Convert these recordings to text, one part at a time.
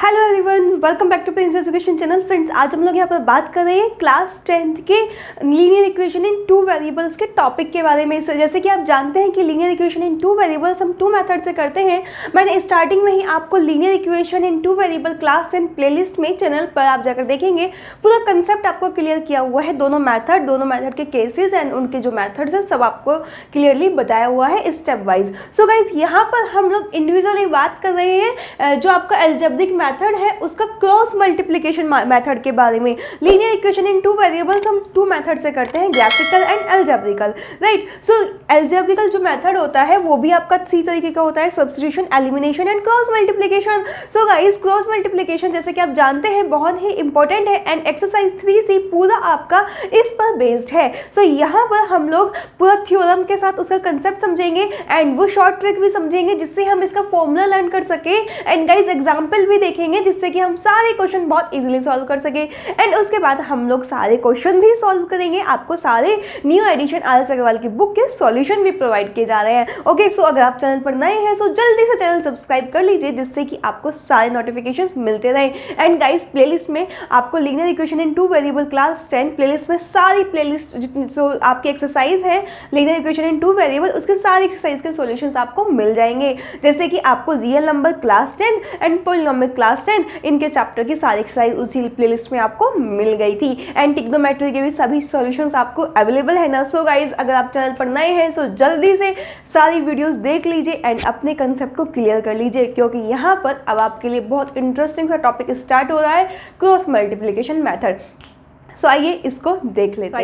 Hello everyone, welcome back to Prince Education channel. Friends, आज हम लोग यहाँ पर बात कर रहे हैं क्लास 10th के linear equation in two variables के टॉपिक के बारे में। जैसे कि आप जानते हैं कि linear equation in two variables हम टू मेथड से करते हैं। मैंने स्टार्टिंग में ही आपको linear equation in two variable class 10 playlist में चैनल पर आप जाकर देखेंगे, पूरा कंसेप्ट आपको क्लियर किया हुआ है। दोनों मेथड के केसेस एंड उनके जो मेथड्स हैं सब आपको क्लियरली बताया हुआ है स्टेप वाइज। सो गाइज, यहाँ पर हम लोग इंडिविजुअली बात कर रहे हैं जो आपका अलजेब्रिक मेथड है उसका क्रॉस मल्टीप्लिकेशन मेथड के बारे में। Linear equation in two variables हम टू मेथड से करते हैं, ग्राफिकल एंड अलजेब्रिकल, राइट। सो अलजेब्रिकल जो मेथड होता है वो भी आपका 3 तरीके का होता है, substitution, elimination and cross multiplication. So guys, cross multiplication जैसे कि आप जानते हैं बहुत ही इंपॉर्टेंट है एंड एक्सरसाइज 3C पूरा आपका इस पर बेस्ड है। सो यहाँ पर हम लोग पूरा थ्योरम के साथ उसका कंसेप्ट समझेंगे एंड वो शॉर्ट ट्रिक भी समझेंगे जिससे हम इसका फॉर्मूला लर्न कर सके एंड गाइस एग्जाम्पल भी देखेंगे जिससे कि हम सारे क्वेश्चन बहुत इजीली सॉल्व कर सके। एंड उसके बाद हम लोग सारे क्वेश्चन भी सॉल्व करेंगे, आपको सारे न्यू एडिशन RS अग्रवाल की बुक के सॉल्यूशन भी प्रोवाइड किए जा रहे हैं। ओके, सो अगर आप चैनल पर नए हैं सो जल्दी से चैनल सब्सक्राइब कर लीजिए जिससे कि आपको सारे नोटिफिकेशंस मिलते रहें। एंड गाइस, प्लेलिस्ट में आपको linear equation in two variable class 10 playlist में सारी प्लेलिस्ट जितनी जो आपकी एक्सरसाइज है linear equation in two variable उसके सारे एक्सरसाइज के सॉल्यूशंस आपको मिल जाएंगे। जैसे कि आपको real number class 10 and polynomial class 10 इनके चैप्टर की सारी एक्सरसाइज उसी प्लेलिस्ट में आपको मिल गई थी एंड ट्रिग्नोमेट्री के भी सभी सॉल्यूशंस आपको अवेलेबल है ना। सो गाइज, अगर आप चैनल पर नए हैं सो जल्दी से सारी वीडियोस देख लीजिए एंड अपने कंसेप्ट को क्लियर कर लीजिए, क्योंकि यहाँ पर अब आपके लिए बहुत इंटरेस्टिंग सा टॉपिक स्टार्ट हो रहा है, क्रॉस मल्टीप्लिकेशन मेथड। सो आइए इसको देख लेते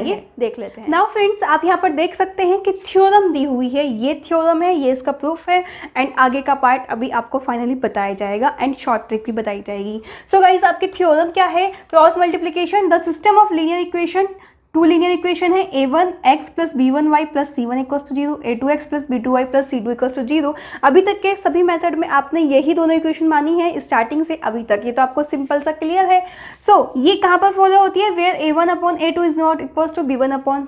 हैं। नाउ फ्रेंड्स, आप यहाँ पर देख सकते हैं कि थ्योरम दी हुई है, ये थ्योरम है, ये इसका प्रूफ है एंड आगे का पार्ट अभी आपको फाइनली बताया जाएगा एंड शॉर्ट ट्रिक भी बताई जाएगी। सो गाइस, आपकी थ्योरम क्या है? Cross multiplication, the system of linear equation, two linear equation है a1x plus b1y plus c1 equals to 0, a2x plus b2y plus c2 equals to 0। अभी तक के सभी मेथड में आपने यही दोनों इक्वेशन मानी है स्टार्टिंग से अभी तक, ये तो आपको सिंपल सा क्लियर है। सो ये कहाँ पर फॉलो होती है? Where a1 upon a2 is not equals to b1 upon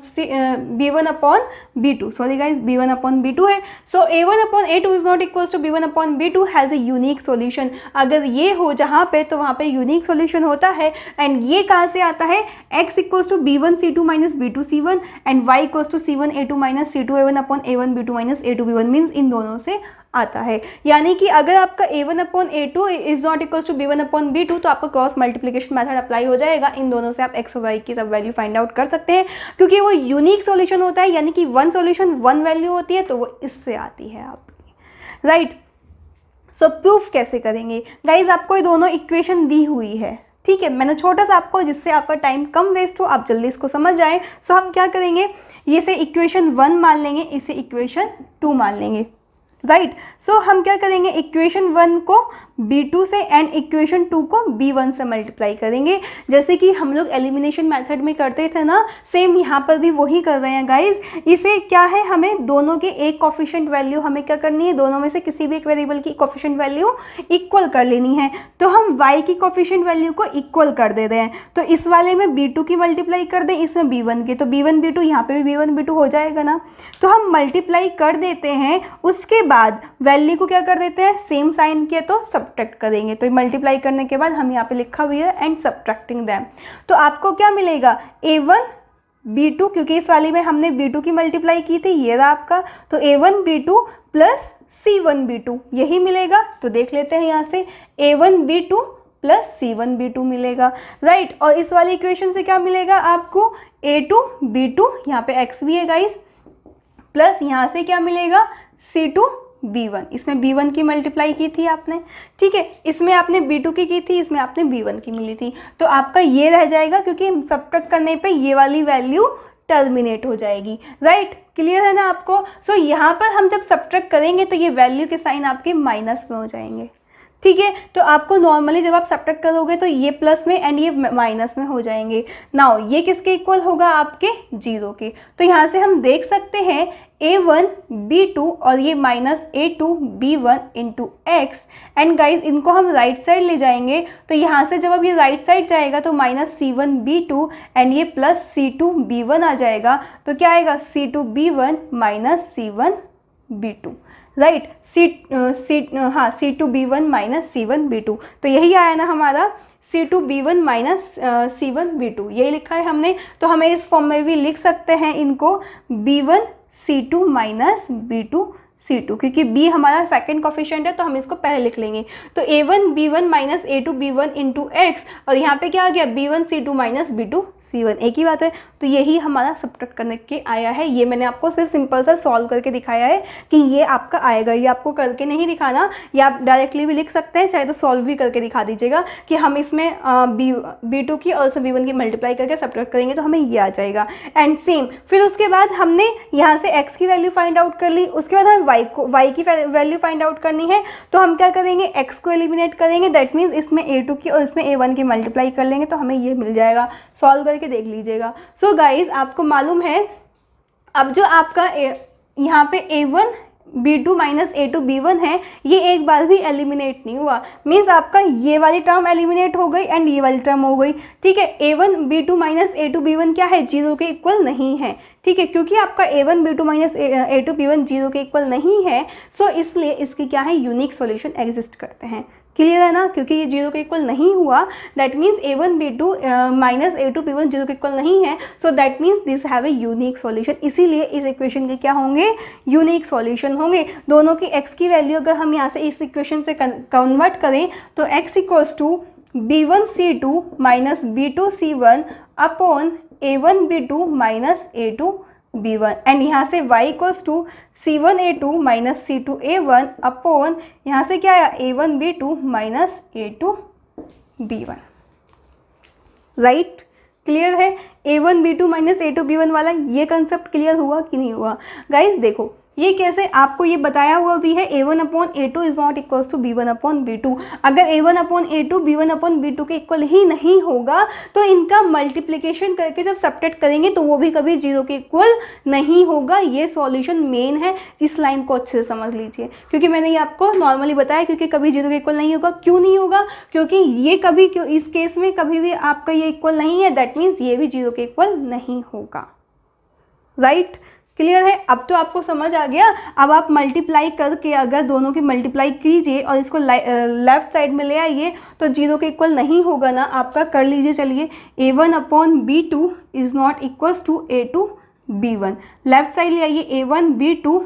b2, sorry guys, b1 upon b2 है। So a1 upon a2 is not equals to b1 upon b2 has a unique solution. अगर ये हो जहाँ पे तो वहाँ पे unique solution होता है एंड ये कहाँ से आता है? x equals to b1 c2 minus b2 c1 and y equals to c1 a2 minus c2 a1 upon a1 b2 minus a2 b1 means इन दोनों से आता है। यानी कि अगर आपका a1 upon a2 is not equals to b1 upon b2 तो आपको क्रॉस मल्टीप्लिकेशन मेथड अप्लाई हो जाएगा। इन दोनों से आप x और y की सब वैल्यू फाइंड आउट कर सकते हैं, क्योंकि वो यूनिक सॉल्यूशन होता है, यानी कि वन सॉल्यूशन वन वैल्यू होती है, तो वो इससे आती है आपकी, राइट। सो प्रूफ कैसे करेंगे? गाइज, आपको ये दोनों इक्वेशन दी हुई है, ठीक है। मैंने छोटा सा आपको, जिससे आपका टाइम कम वेस्ट हो, आप जल्दी इसको समझ जाएं। सो हम क्या करेंगे, ये से इक्वेशन 1 मान लेंगे, इसे इक्वेशन 2 मान लेंगे, राइट। सो हम क्या करेंगे, इक्वेशन 1 को b2 से एंड इक्वेशन 2 को b1 से मल्टीप्लाई करेंगे, जैसे कि हम लोग एलिमिनेशन मेथड में करते थे ना, सेम यहाँ पर भी वही कर रहे हैं गाइज। इसे क्या है, हमें दोनों के एक कोफिशिएंट वैल्यू हमें क्या करनी है, दोनों में से किसी भी एक वेरिएबल की कोफिशिएंट वैल्यू इक्वल कर लेनी है। तो हम y की कोफिशिएंट वैल्यू को इक्वल कर दे रहे हैं, तो इस वाले में b2 की मल्टीप्लाई कर दें, इसमें b1 की, तो b1 b2 यहाँ पे भी b1 b2 हो जाएगा ना। तो हम मल्टीप्लाई कर देते हैं, उसके बाद वैल्यू को क्या कर देते हैं, सेम साइन किया तो सब्ट्रैक्ट करेंगे। तो मल्टीप्लाई करने के बाद हम यहाँ पे लिखा हुआ है एंड सब्ट्रैक्टिंग दैम, तो आपको क्या मिलेगा, a1 b2, क्योंकि इस वाली में हमने b2 की मल्टीप्लाई की थी, ये रहा आपका, तो a1 b2 plus c1 b2 यही मिलेगा। तो देख लेते हैं यहाँ से, a1 b2 plus c1 b2 मिलेगा, राइट। और इस वाली इक्वेशन से क्या मिलेगा आपको, a2 b2, यहाँ पे x भी है गाइस, प्लस यहाँ से क्या मिलेगा, c2 b1, इसमें b1 की मल्टीप्लाई की थी आपने, ठीक है, इसमें आपने b2 की थी, इसमें आपने b1 की मिली थी, तो आपका ये रह जाएगा, क्योंकि सब्ट्रैक्ट करने पे ये वाली वैल्यू टर्मिनेट हो जाएगी, राइट। क्लियर है ना आपको? सो यहाँ पर हम जब सब्ट्रैक्ट करेंगे तो ये वैल्यू के साइन आपके माइनस में हो जाएंगे, ठीक है। तो आपको नॉर्मली जब आप सब्ट्रैक्ट करोगे तो ये प्लस में एंड ये माइनस में हो जाएंगे। नाउ ये किसके इक्वल होगा, आपके 0 के। तो यहाँ से हम देख सकते हैं a1 b2 और ये minus a2 b1 into x, and guys इनको हम राइट साइड ले जाएंगे, तो यहाँ से जब अब ये राइट साइड जाएगा तो माइनस c1 b2 एंड ये प्लस c2 b1 आ जाएगा, तो क्या आएगा c2 b1 minus c1 b2, right, C2B1 minus C1B2, तो यही आया ना हमारा C2B1 माइनस C1B2, यही लिखा है हमने। तो हमें इस फॉर्म में भी लिख सकते हैं इनको B1C2 माइनस B2C2, क्योंकि B हमारा सेकंड कोफिशिएंट है तो हम इसको पहले लिख लेंगे। तो A1B1 minus A2B1 into x, और यहाँ पे क्या आ गया B1C2 माइनस B2C1, एक ही बात है। तो यही हमारा सब्ट्रैक्ट करने के आया है। ये मैंने आपको सिर्फ सिंपल सा सॉल्व करके दिखाया है कि ये आपका आएगा, ये आपको करके नहीं दिखाना, या आप डायरेक्टली भी लिख सकते हैं, चाहे तो सॉल्व भी करके दिखा दीजिएगा कि हम इसमें B2 की और B1 की मल्टीप्लाई करके सब्ट्रैक्ट करेंगे तो हमें ये आ जाएगा। एंड सेम फिर उसके बाद हमने यहाँ से x की वैल्यू फाइंड आउट कर ली, उसके बाद हमें y की वैल्यू फाइंड आउट करनी है। तो हम क्या करेंगे, x को एलिमिनेट करेंगे, दैट मीन्स इसमें A2 की और इसमें A1 की मल्टीप्लाई कर लेंगे तो हमें ये मिल जाएगा। सॉल्व करके देख लीजिएगा। सो गाइज आपको मालूम है अब जो आपका यहाँ पे A1B2 माइनस A2B1 है, ये एक बार भी एलिमिनेट नहीं हुआ, मीन्स आपका ये वाली टर्म एलिमिनेट हो गई एंड ये वाली टर्म हो गई। ठीक है, A1B2 माइनस A2B1 क्या है, 0 के इक्वल नहीं है। ठीक है, क्योंकि आपका A1B2 माइनस A2B1 0 के इक्वल नहीं है, सो इसलिए इसकी क्या है, यूनिक सॉल्यूशन एग्जिस्ट करते हैं। क्लियर है ना, क्योंकि ये 0 के इक्वल नहीं हुआ, that means A1B2 minus A2B1 0 के इक्वल नहीं है, so that means this have a unique solution. इसीलिए इस इक्वेशन के क्या होंगे, यूनिक सॉल्यूशन होंगे। दोनों की x की वैल्यू अगर हम यहाँ से इस इक्वेशन से कन्वर्ट करें तो x equals to B1C2 minus B2C1 upon A1B2 minus A2B1, and यहाँ से y equals to C1A2 minus C2A1 upon यहाँ से क्या आया A1B2 minus A2B1। Right, clear है। A1B2 माइनस A2B1 वाला ये कंसेप्ट क्लियर हुआ कि नहीं हुआ। गाइज देखो ये कैसे, आपको ये बताया हुआ भी है A1 upon A2 is not equals to B1 upon B2। अगर A1 upon A2 B1 upon B2 के इक्वल ही नहीं होगा तो इनका मल्टीप्लिकेशन करके जब सब्ट्रैक्ट करेंगे तो वो भी कभी 0 के इक्वल नहीं होगा। ये सॉल्यूशन मेन है, इस लाइन को अच्छे से समझ लीजिए, क्योंकि मैंने ये आपको नॉर्मली बताया, क्योंकि कभी 0 के इक्वल नहीं होगा। क्यों नहीं होगा, क्योंकि ये कभी इस केस में कभी भी आपका ये इक्वल नहीं है, दैट मीन्स ये भी 0 के इक्वल नहीं होगा। राइट, क्लियर है। अब तो आपको समझ आ गया। अब आप मल्टीप्लाई करके अगर दोनों की मल्टीप्लाई कीजिए और इसको लेफ्ट साइड में ले आइए तो 0 के इक्वल नहीं होगा ना आपका। कर लीजिए, चलिए A1 upon B2 is not equals to A2B1। Left side ले आइए A1B2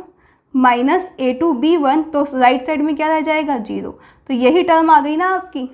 माइनस A2B1, तो राइट साइड में क्या रह जाएगा, 0। तो यही टर्म आ गई ना आपकी,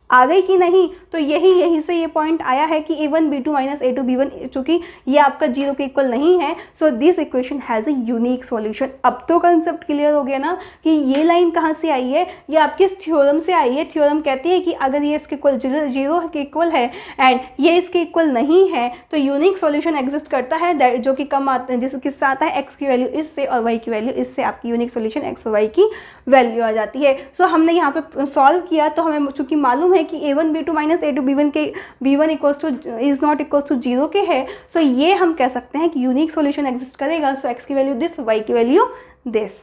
आ गई कि नहीं। तो यही से ये पॉइंट आया है कि A1B2 माइनस A2B1, चूंकि ये आपका 0 के इक्वल नहीं है, so this equation has a unique solution. अब तो कंसेप्ट क्लियर हो गया ना कि ये लाइन कहाँ से आई है, ये आपके थ्योरम से आई है। थ्योरम कहती है कि अगर ये इसके इक्वल 0 के इक्वल है एंड ये इसके इक्वल नहीं है तो यूनिक सॉल्यूशन एग्जिस्ट करता है, जो कि कम आता है, जिसके साथ आता है x की वैल्यू इससे और y की वैल्यू इससे, आपकी यूनिक सॉल्यूशन x और y की वैल्यू आ जाती है। सो हमने यहाँ पे सॉल्व किया तो हमें चूंकि मालूम है कि A1B2 माइनस A2B1 के B1 equals to is not equals to 0 के है, सो ये हम कह सकते हैं कि यूनिक सॉल्यूशन एग्जिस्ट करेगा। सो x की वैल्यू दिस, y की वैल्यू दिस।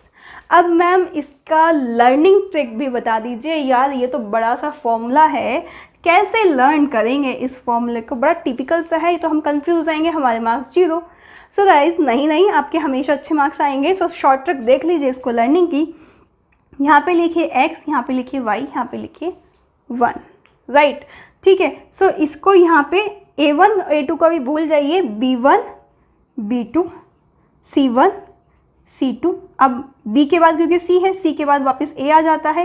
अब मैम इसका लर्निंग ट्रिक भी बता दीजिए। यार ये तो बड़ा सा फॉर्मूला है, कैसे लर्न करेंगे इस फॉर्मूले को, बड़ा टिपिकल सा है, तो हम कंफ्यूज हो जाएंगे, हमारे मार्क्स 0। सो गाइज नहीं आपके हमेशा अच्छे मार्क्स आएंगे। सो शॉर्ट ट्रिक देख लीजिए इसको लर्निंग की। यहाँ पे लिखिए x, यहाँ पे लिखिए y, यहाँ पे लिखिए 1। राइट, ठीक है। सो इसको यहाँ पे A1 A2 का भी भूल जाइए, B1 B2 C1 C2। अब B के बाद क्योंकि C है, C के बाद वापस A आ जाता है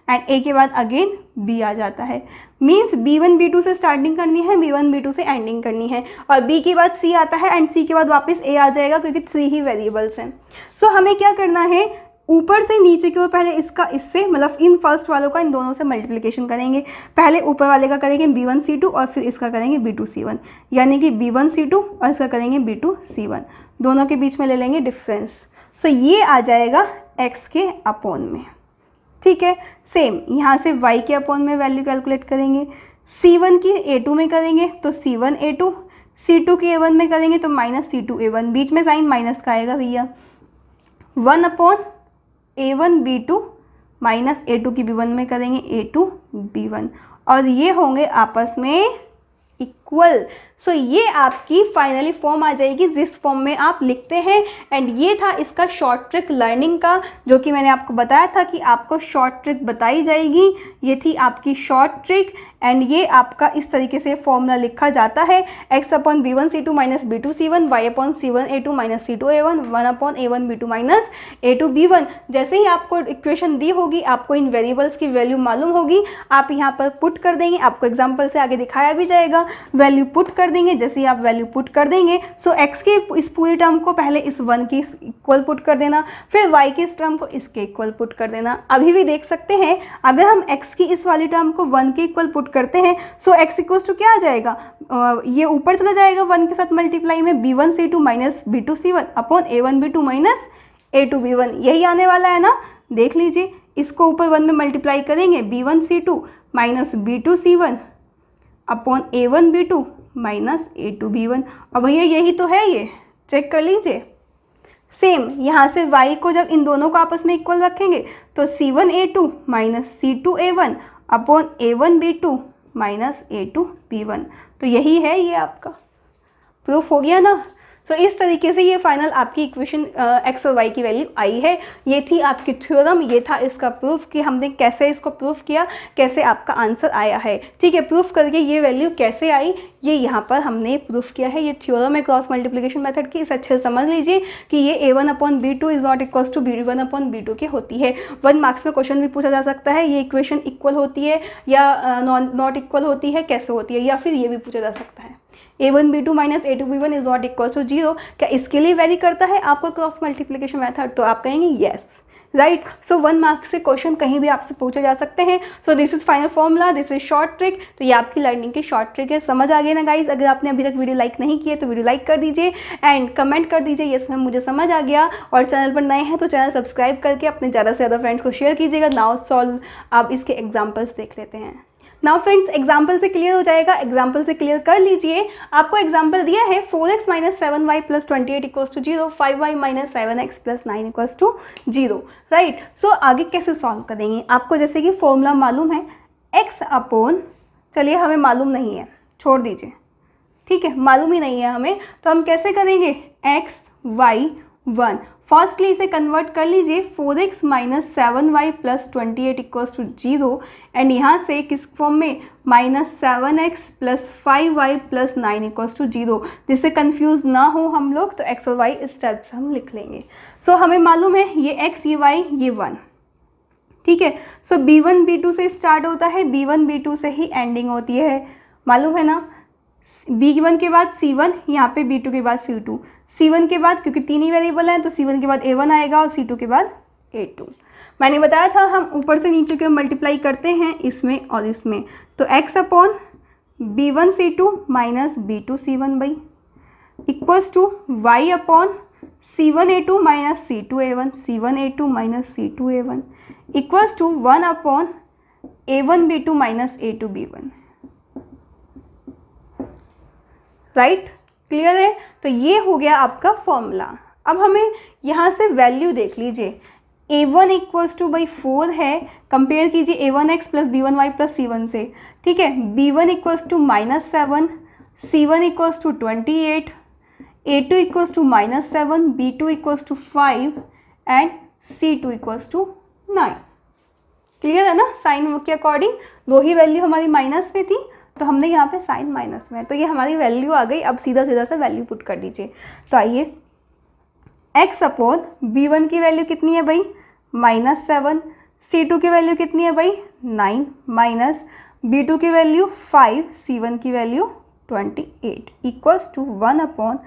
एंड A के बाद अगेन B आ जाता है। मीन्स B1 B2 से स्टार्टिंग करनी है, B1 B2 से एंडिंग करनी है, और B के बाद C आता है एंड C के बाद वापस A आ जाएगा, क्योंकि 3 ही वेरिएबल्स हैं। सो हमें क्या करना है, ऊपर से नीचे की ओर पहले इसका इससे, मतलब इन फर्स्ट वालों का इन दोनों से मल्टीप्लिकेशन करेंगे। पहले ऊपर वाले का करेंगे B1C2 और फिर इसका करेंगे B2C1, यानी कि B1C2 और इसका करेंगे B2C1। दोनों के बीच में ले लेंगे डिफरेंस। सो ये आ जाएगा x के अपॉन में। ठीक है, सेम यहाँ से y के अपॉन में वैल्यू कैलकुलेट करेंगे। C1 की A2 में करेंगे तो C1 A2, C2 की A1 में करेंगे तो माइनस C2 A1, बीच में साइन माइनस का आएगा भैया। 1 upon A1 B2 minus A2 की B1 में करेंगे A2 B1, और ये होंगे आपस में इक्वल। सो ये आपकी फाइनली फॉर्म आ जाएगी जिस फॉर्म में आप लिखते हैं। एंड ये था इसका शॉर्ट ट्रिक लर्निंग का, जो कि मैंने आपको बताया था कि आपको शॉर्ट ट्रिक बताई जाएगी। ये थी आपकी शॉर्ट ट्रिक। एंड ये आपका इस तरीके से फॉर्मूला लिखा जाता है, x upon b1c2 minus b2c1, y upon c1a2 minus c2a1, 1 upon a1b2 minus a2b1। जैसे ही आपको इक्वेशन दी होगी, आपको इन वेरिएबल्स की वैल्यू मालूम होगी, आप यहाँ पर पुट कर देंगे। आपको एग्जाम्पल से आगे दिखाया भी जाएगा। वैल्यू पुट कर देंगे। जैसे ही आप वैल्यू पुट कर देंगे, सो x के इस पूरी टर्म को पहले इस 1 के इक्वल पुट कर देना, फिर y के इस टर्म को इसके इक्वल पुट कर देना। अभी भी देख सकते हैं, अगर हम x की इस वाली टर्म को 1 के इक्वल पुट करते हैं, सो x इक्वल्स टू क्या आ जाएगा, ये ऊपर चला जाएगा 1 के साथ मल्टीप्लाई में, b1c2 minus b2c1 upon a1b2 minus a2b1, यही आने वाला है ना। देख लीजिए, इसको ऊपर 1 में मल्टीप्लाई करेंगे, b1c2 minus b2c1 upon a1b2 minus a2b1, और भैया यही तो है, ये चेक कर लीजिए। सेम यहाँ से y को जब इन दोनों को आपस में इक्वल रखेंगे तो c1a2 minus c2a1 upon a1b2 minus a2b1, तो यही है, ये आपका प्रूफ हो गया ना। तो इस तरीके से ये फाइनल आपकी इक्वेशन x और y की वैल्यू आई है। ये थी आपकी थ्योरम, ये था इसका प्रूफ कि हमने कैसे इसको प्रूफ किया, कैसे आपका आंसर आया है। ठीक है, प्रूफ करके ये वैल्यू कैसे आई, ये यहाँ पर हमने प्रूफ किया है। ये थ्योरम है क्रॉस मल्टीप्लिकेशन मेथड की। इसे अच्छे से समझ लीजिए कि ये a1 upon b2 is not equals to b1 upon b2 की होती है। 1 मार्क्स में क्वेश्चन भी पूछा जा सकता है, ये इक्वेशन इक्वल होती है या नॉट इक्वल होती है, कैसे होती है, या फिर ये भी पूछा जा सकता है a1b2 minus a2b1 is not equal to 0, क्या इसके लिए वेरी करता है आपका क्रॉस मल्टीप्लिकेशन मेथड, तो आप कहेंगे येस, राइट। सो 1 मार्क्स से क्वेश्चन कहीं भी आपसे पूछे जा सकते हैं। So this is final formula, this is short trick. तो ये आपकी लर्निंग की शॉर्ट ट्रिक है। समझ आ गया ना गाइज। अगर आपने अभी तक वीडियो लाइक नहीं किया तो वीडियो लाइक कर दीजिए एंड कमेंट कर दीजिए यस मैम मुझे समझ आ गया। और चैनल पर नए हैं तो चैनल सब्सक्राइब करके अपने ज़्यादा से ज़्यादा फ्रेंड्स को शेयर कीजिएगा। नाउ सॉल्व, आप इसके एग्जाम्पल्स देख लेते हैं। नाउ फ्रेंड्स, एग्जाम्पल से क्लियर हो जाएगा, एग्जाम्पल से क्लियर कर लीजिए। आपको एग्जाम्पल दिया है 4x minus 7y plus 28 equals to 0, 5y minus 7x plus 9 equals to 0, right. So आगे कैसे सॉल्व करेंगे, आपको जैसे कि फॉर्मूला मालूम है x अपॉन, चलिए हमें मालूम नहीं है, छोड़ दीजिए, ठीक है, मालूम ही नहीं है हमें, तो हम कैसे करेंगे x y 1। फर्स्टली इसे कन्वर्ट कर लीजिए 4x minus 7y plus 28 equals to 0 and यहाँ से किस फॉर्म में minus 7x plus 5y plus 9 equals to 0, जिससे कंफ्यूज ना हो हम लोग, तो x और y इस टाइप से हम लिख लेंगे। सो हमें मालूम है ये x ये y ये 1, ठीक है। सो b1 b2 से स्टार्ट होता है, b1 b2 से ही एंडिंग होती है, मालूम है ना। b1 के बाद c1, यहाँ पे b2 के बाद c2, c1 के बाद क्योंकि तीन ही वेरिएबल हैं तो c1 के बाद a1 आएगा और c2 के बाद a2। मैंने बताया था हम ऊपर से नीचे के मल्टीप्लाई करते हैं इसमें और इसमें, तो x upon b1 c2 minus b2 c1 by equals to y upon c1 a2 minus c2 a1, c1 a2 minus c2 a1 equals to 1 upon a1 b2 minus a2 b1, right, clear है। तो ये हो गया आपका formula. अब हमें यहाँ से वैल्यू देख लीजिए, a1 इक्वल्स टू बाई 4 है, कंपेयर कीजिए a1x plus b1y plus c1 से, ठीक है। b1 equals to minus 7, c1 equals to 28, a2 equals to minus 7, b2 equals to 5 and c2 equals to 9। Clear है ना, साइन के अकॉर्डिंग दो ही value हमारी माइनस में थी तो हमने यहाँ पे साइन माइनस में है, तो ये हमारी वैल्यू आ गई। अब सीधा सीधा सा वैल्यू पुट कर दीजिए। तो आइए, x अपॉन b1 की वैल्यू कितनी है भाई, माइनस 7, c2 की वैल्यू कितनी है भाई 9, माइनस b2 की वैल्यू 5, c1 की value 28 equals to 1 upon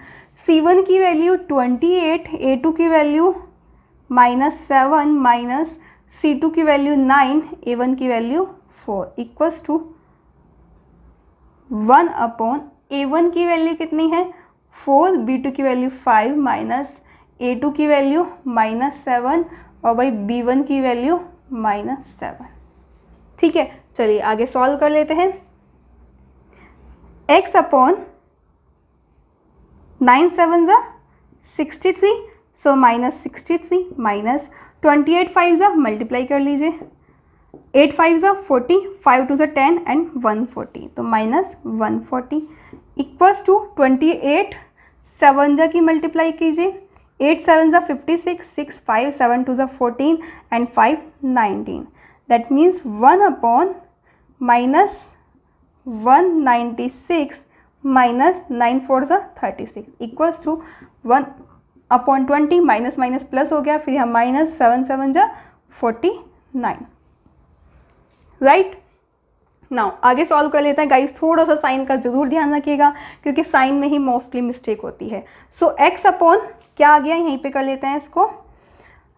c1 की वैल्यू 28, a2 की वैल्यू माइनस 7 माइनस c2 की वैल्यू 9, a1 की value 4 equals to 1 upon a1 की वैल्यू कितनी है 4, b2 की वैल्यू 5 माइनस a2 की वैल्यू माइनस 7 और भाई b1 की वैल्यू माइनस 7, ठीक है। चलिए आगे सॉल्व कर लेते हैं। x अपॉन 9 7 ज़ा 63, सो माइनस 63 माइनस 28 5 ज़ा मल्टीप्लाई कर लीजिए, 8 5 ज़ा 40, 5 2 ज़ा 10 एंड 140, तो माइनस 140 इक्वल्स टू 28 7 ज़ा की मल्टीप्लाई कीजिए, 8 7 ज़ा 56, 6 5 7 2 ज़ा 14 and 5 19, that means 1 upon minus 196 minus 9 4 ज़ा 36 equals to 1 upon 20, minus minus plus हो गया, फिर यहाँ माइनस 7 7 ज़ा 49, राइट। नाउ आगे सॉल्व कर लेते हैं गाइस, थोड़ा सा साइन का जरूर ध्यान रखिएगा क्योंकि साइन में ही मोस्टली मिस्टेक होती है। सो एक्स अपॉन क्या आ गया, यहीं पे कर लेते हैं इसको,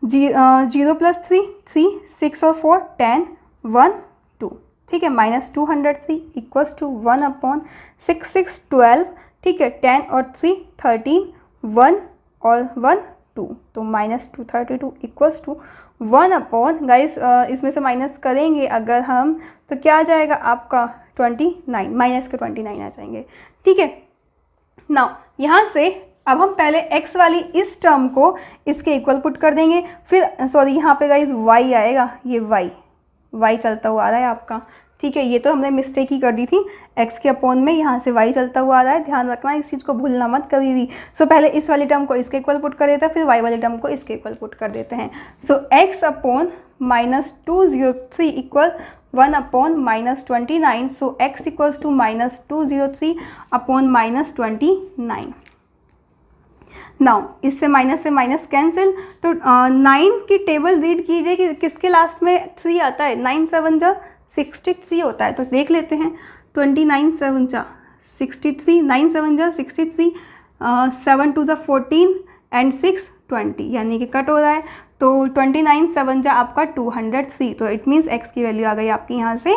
0 प्लस 3 3, 6 और 4 10 1 2, ठीक है, माइनस 200 इक्वल्स टू 1 अपॉन 6 6 12, ठीक है, 10 और 3 13 1 और 1 2, तो minus 232 equals to 1 upon guys इसमें से माइनस करेंगे अगर हम तो क्या आ जाएगा आपका 29, माइनस के 29 आ जाएंगे, ठीक है। नाउ यहाँ से अब हम पहले x वाली इस टर्म को इसके इक्वल पुट कर देंगे, फिर सॉरी यहाँ पे गाइस y आएगा, ये y चलता हुआ आ रहा है आपका, ठीक है, ये तो हमने मिस्टेक ही कर दी थी, x के अपॉन में यहाँ से y चलता हुआ आ रहा है, ध्यान रखना इस चीज़ को भूलना मत कभी भी। सो पहले इस वाली टर्म को इसके इक्वल पुट कर देते हैं, फिर y वाली टर्म को इसके इक्वल पुट कर देते हैं। So x upon minus 203 equal 1 upon minus 29, so x equals to minus 203 upon minus 29। Now इससे माइनस कैंसिल, तो 9 की टेबल रीड कीजिए कि किसके लास्ट में 3 आता है, 9 7 जा 63 होता है, तो देख लेते हैं, 29 7 जा 63, 9 7 जा 63, 7 2 जा 14 एंड 6 20, यानी कि कट हो रहा है, तो 29 7 जा आपका 203, तो इट मीन्स x की वैल्यू आ गई आपकी यहाँ से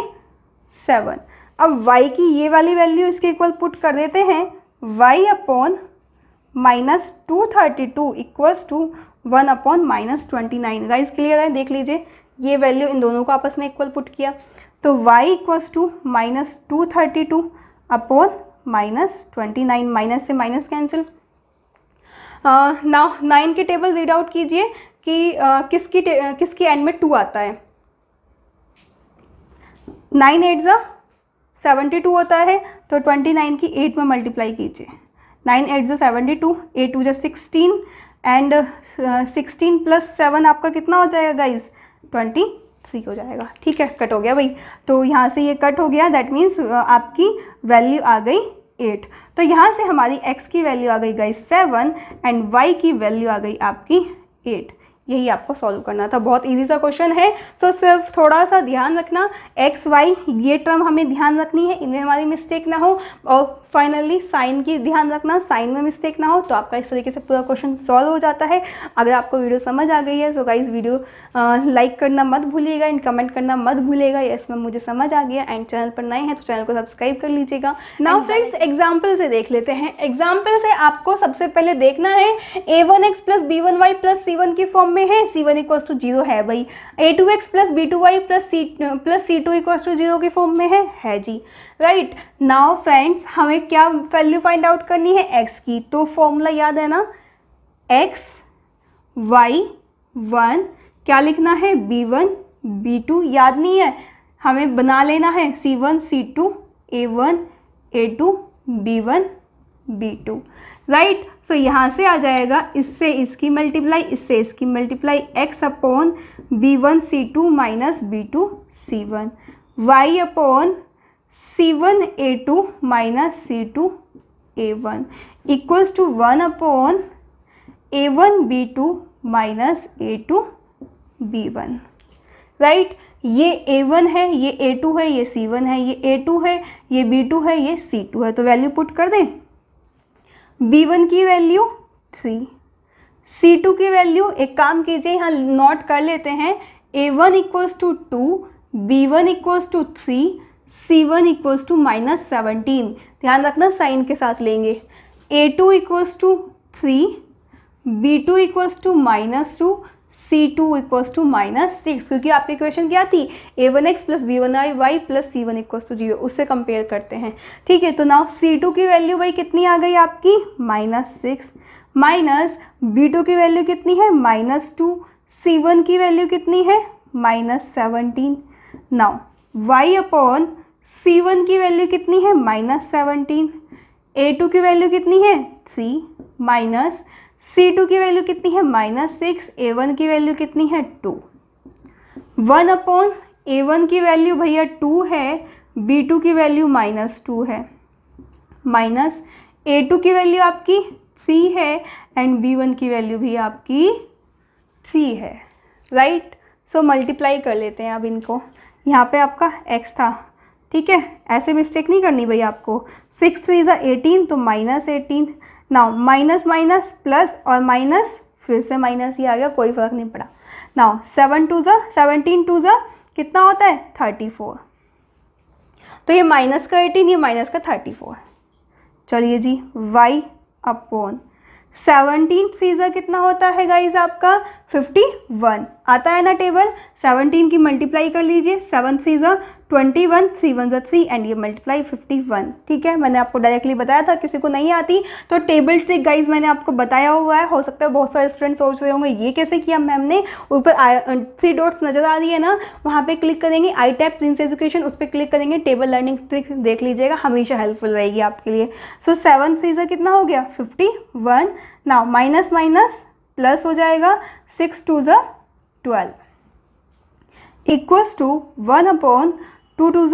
7। अब y की ये वाली वैल्यू इसके इक्वल पुट कर देते हैं, y upon minus 232 equals to 1 upon minus 29, guys clear है, देख लीजिए ये वैल्यू इन दोनों को आपस में इक्वल पुट किया, तो y equals to minus 232 upon minus 29, minus से माइनस कैंसिल। नाउ 9 की टेबल रीड आउट कीजिए कि किसकी एंड में 2 आता है, 9 8 जा 72 होता है, तो 29 की 8 में मल्टीप्लाई कीजिए, 9 8 जा 72, 8 2 जा 16 एंड 16 प्लस 7 आपका कितना हो जाएगा गाइज, 23 हो जाएगा, ठीक है, कट हो गया भाई, तो यहाँ से ये कट हो गया, दैट मीन्स आपकी वैल्यू आ गई 8, तो यहाँ से हमारी x की वैल्यू आ गई गाइज 7 एंड y की वैल्यू आ गई आपकी 8। यही आपको सॉल्व करना था, बहुत इजी सा क्वेश्चन है। सो सिर्फ थोड़ा सा ध्यान रखना, एक्स वाई ये टर्म हमें ध्यान रखनी है, इनमें हमारी मिस्टेक ना हो, और फाइनली साइन की ध्यान रखना, साइन में मिस्टेक ना हो, तो आपका इस तरीके से पूरा क्वेश्चन सॉल्व हो जाता है। अगर आपको वीडियो समझ आ गई है सो गाइज वीडियो लाइक करना मत भूलिएगा एंड कमेंट करना मत भूलिएगा, यस मैम मुझे समझ आ गया, एंड चैनल पर नए हैं तो चैनल को सब्सक्राइब कर लीजिएगा। नाउ फ्रेंड्स एग्जाम्पल से देख लेते हैं। एग्जाम्पल से आपको सबसे पहले देखना है a1x plus b1y plus c1 की फॉर्म में है, c1 इक्वल्स टू 0 है भाई, a2x plus b2y plus c2 equals to 0 की फॉर्म में है जी, राइट। नाउ फ्रेंड्स हमें क्या वैल्यू फाइंड आउट करनी है x की, तो फॉर्मूला याद है ना, x y1 क्या लिखना है b1 b2, याद नहीं है, हमें बना लेना है c1 c2 a1 a2 b1 b2, right. सो यहाँ से आ जाएगा, इससे इसकी मल्टीप्लाई, इससे इसकी multiply, x upon b1 c2 minus b2 c1, y upon c1 a2 minus c2 a1 equals to 1 upon a1 b2 minus a2 b1, right. ये a1 है, ये a2 है, ये c1 है, ये a2 है, ये b2 है, ये c2 है, तो वैल्यू पुट कर दें, b1 की वैल्यू 3, c2 की वैल्यू, एक काम कीजिए यहाँ नोट कर लेते हैं, a1 equals to 2, b1 equals to 3, c1 equals to minus 17, ध्यान रखना साइन के साथ लेंगे, a2 equals to 3, b2 equals to minus 2, c2 equals to minus 6, क्योंकि आपकी इक्वेशन क्या थी, a1x plus b1y plus c1 equals to 0, उससे कंपेयर करते हैं, ठीक है। तो नाउ c2 की वैल्यू भाई कितनी आ गई आपकी, माइनस 6, माइनस b2 की वैल्यू कितनी है, माइनस 2, c1 की वैल्यू कितनी है, minus 17, now y upon C1 की वैल्यू कितनी है -17, A2 की वैल्यू कितनी है 3 माइनस C2 की वैल्यू कितनी है -6, A1 की वैल्यू कितनी है 2। 1 अपॉन A1 की वैल्यू भैया 2 है, B2 की वैल्यू -2 है, माइनस A2 की वैल्यू आपकी 3 है एंड B1 की वैल्यू भी आपकी 3 है, राइट। सो मल्टीप्लाई कर लेते हैं अब इनको। यहाँ पे आपका x था, ठीक है, ऐसे मिस्टेक नहीं करनी भैया आपको। 6 3 18 तो -18। नाउ माइनस माइनस प्लस और माइनस फिर से माइनस ही आ गया, कोई फर्क नहीं पड़ा। नाउ 17 2 कितना होता है 34, तो ये माइनस का 18, ये माइनस का 34। चलिए जी y अपॉन 17 सीज़ा कितना होता है गाइज आपका 51 आता है ना टेबल। 17 की मल्टीप्लाई कर लीजिए, 7 सीज़ा 21, 3 1 3 एंड ये मल्टीप्लाई 51, ठीक है। मैंने आपको डायरेक्टली बताया था, किसी को नहीं आती तो टेबल ट्रिक गाइज मैंने आपको बताया हुआ है। हो सकता है बहुत सारे स्टूडेंट सोच रहे होंगे ये कैसे किया मैम ने। ऊपर 3 डॉट्स नजर आ रही है ना, वहाँ पे क्लिक करेंगे, आई टैप प्रिंस एजुकेशन, उस पर क्लिक करेंगे, टेबल लर्निंग ट्रिक देख लीजिएगा, हमेशा हेल्पफुल रहेगी आपके लिए। सो 7 सीज़ा कितना हो गया 51। नाउ माइनस माइनस प्लस हो जाएगा, 6 2 12 इक्वल्स टू 1 अपॉन 2 2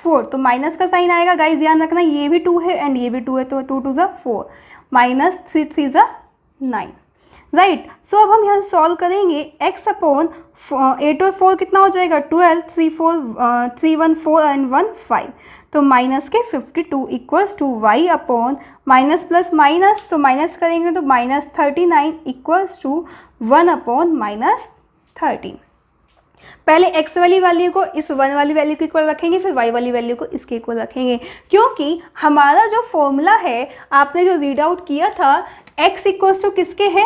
4। तो माइनस का साइन आएगा गाइस, ध्यान रखना, ये भी 2 है एंड ये भी 2 है, तो 2 2 4 माइनस 3 3 9, राइट। सो अब हम यहाँ सॉल्व करेंगे, x अपॉन 8 और 4 कितना हो जाएगा 12, 3 1 4 एंड 1 5, तो माइनस के 52 equals to y upon minus plus minus, तो माइनस करेंगे तो minus 39 equals to 1 upon minus 13। पहले x वाली वैल्यू को इस 1 वाली वैल्यू के इक्वल रखेंगे, फिर y वाली वैल्यू को इसके इक्वल रखेंगे, क्योंकि हमारा जो फॉर्मूला है आपने जो रीड आउट किया था, x इक्वल्स टू किसके है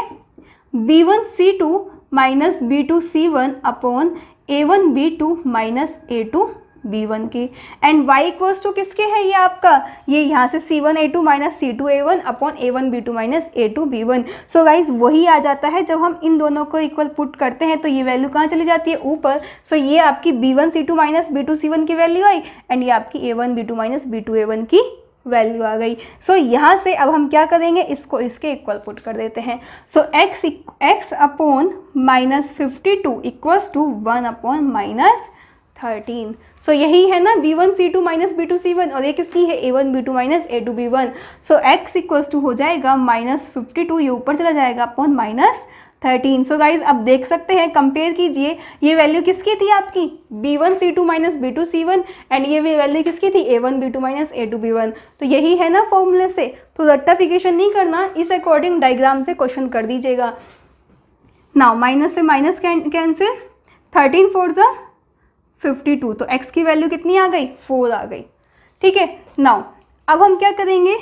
b1 c2 minus b2 c1 upon a1 b2 minus a2 b1 के, एंड y इक्वल्स टू किसके है, ये आपका ये यहाँ से c1 a2 minus c2 a1 upon a1 b2 minus a2 b1। So guys वही आ जाता है, जब हम इन दोनों को इक्वल पुट करते हैं तो ये वैल्यू कहाँ चली जाती है ऊपर। सो ये आपकी b1 c2 minus b2 c1 की वैल्यू आई एंड ये आपकी a1 b2 minus b2 a1 की वैल्यू आ गई। सो यहाँ से अब हम क्या करेंगे, इसको इसके इक्वल पुट कर देते हैं। So x upon minus 52 equals to 1 upon minus 13। So यही है ना b1 c2 minus b2 c1, और ये किसकी है a1 b2 minus a2 b1। So x equals to हो जाएगा माइनस 52, ये ऊपर चला जाएगा अपॉन माइनस 13। सो गाइज अब देख सकते हैं, कंपेयर कीजिए, ये वैल्यू किसकी थी आपकी b1 c2 minus b2 c1 and ये वैल्यू किसकी थी a1 b2 minus a2 b1। तो यही है ना फॉर्मूले से, तो रट्टाफिकेशन नहीं करना, इस अकॉर्डिंग डायग्राम से क्वेश्चन कर दीजिएगा। नाउ माइनस से माइनस कैंसिल, 13 4 52, तो x की वैल्यू कितनी आ गई 4 आ गई, ठीक है। नाउ अब हम क्या करेंगे,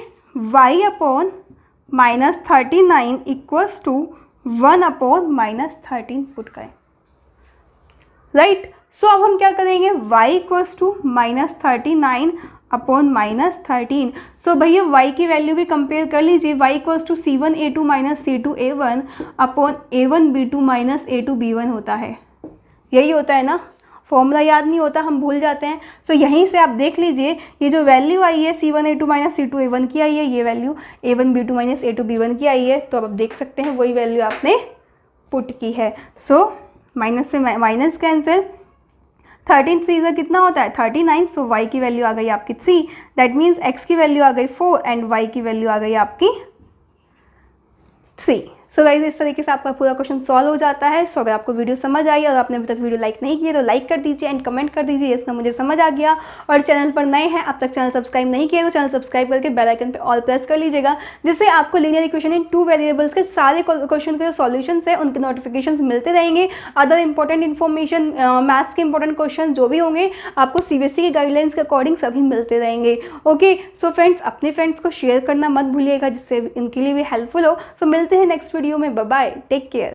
y upon minus 39 equals to 1 upon minus 13 put करें, राइट। सो अब हम क्या करेंगे, y equals to minus 39 upon minus 13। So भैया y की वैल्यू भी कंपेयर कर लीजिए, y equals to c1 a2 minus c2 a1 upon a1 b2 minus a2 b1 होता है, यही होता है ना। फॉर्मूला याद नहीं होता, हम भूल जाते हैं। सो यहीं से आप देख लीजिए, ये जो वैल्यू आई है c1 a2 minus c2 a1 की आई है, ये value a1 b2 minus a2 b1 की आई है, तो अब आप देख सकते हैं वही वैल्यू आपने पुट की है। सो माइनस से माइनस कैंसिल, 13 3 कितना होता है 39। सो y की वैल्यू आ गई आपकी 3, दैट मीन्स x की वैल्यू आ गई 4 एंड y की वैल्यू आ गई आपकी 3। सो गाइस इस तरीके से आपका पूरा क्वेश्चन सॉल्व हो जाता है। सो अगर आपको वीडियो समझ आई और आपने अभी तक वीडियो लाइक नहीं किया तो लाइक कर दीजिए एंड कमेंट कर दीजिए इसमें मुझे समझ आ गया। और चैनल पर नए हैं, अब तक चैनल सब्सक्राइब नहीं किया तो चैनल सब्सक्राइब करके बेल आइकन पे ऑल प्रेस कर लीजिएगा, जिससे आपको लीनियर इक्वेशन इन 2 वेरिएबल्स के सारे क्वेश्चन के जो सॉल्यूशंस है उनके नोटिफिकेशन मिलते रहेंगे। अदर इंपॉर्टेंट इन्फॉर्मेशन, मैथ्स के इंपॉर्टेंट क्वेश्चन जो भी होंगे आपको सीबीएसई के गाइडलाइंस के अकॉर्डिंग सभी मिलते रहेंगे। ओके, सो फ्रेंड्स अपने फ्रेंड्स को शेयर करना मत भूलिएगा, जिससे इनके लिए भी हेल्पफुल हो। सो मिलते हैं नेक्स्ट वीडियो में, बाय बाय, टेक केयर।